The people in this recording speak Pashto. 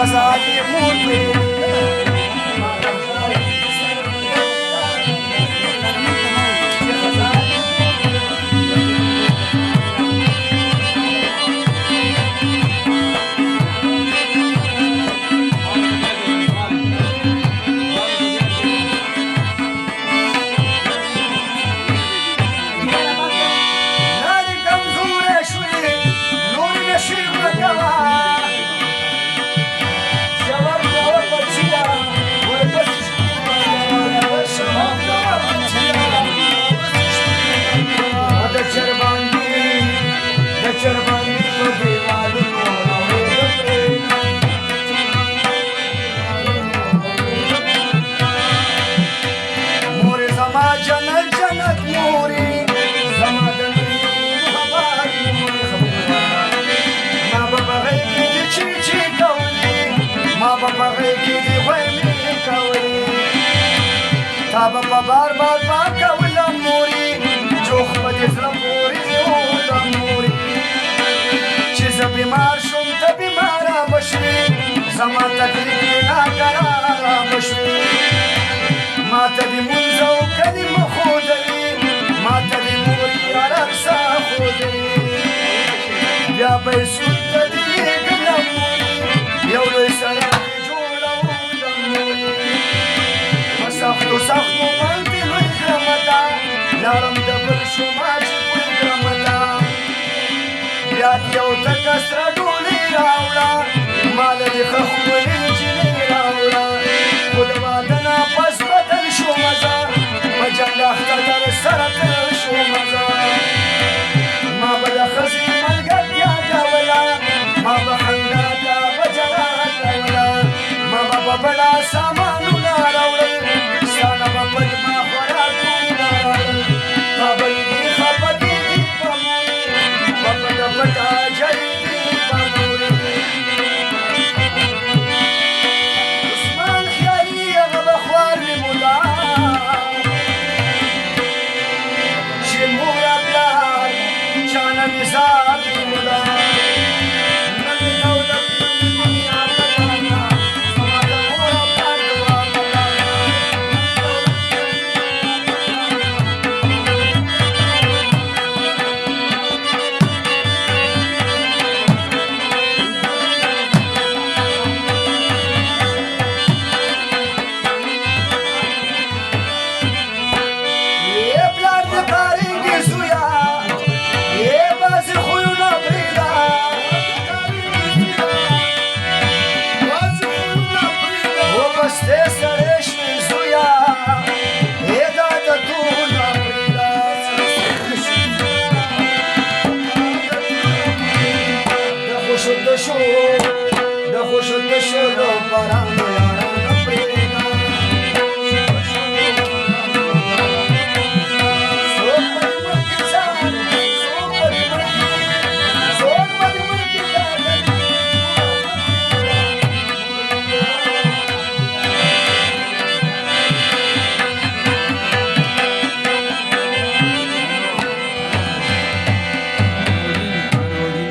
آزادي مور پرې تابه په بار بار پاکوله مورې جوخ به دې زړه پورې وله مورې چې زه بیمار شوم ته بیماره به شوې زما تکلیف ناقراره به شوې ما ته دې مونځ او کلمه ښودلې ما ته دې مورې عرقصه ښودلې بیا به یې سود ته دې لېږله مورې یو لوی سړی سختو سختو باندې لوی کړمه تا لاړم د بل شومه چې پوی کړمه تا بیا دې یو تکه سره ډولۍ راوړه ما له دې ښه ښکلې نجلۍ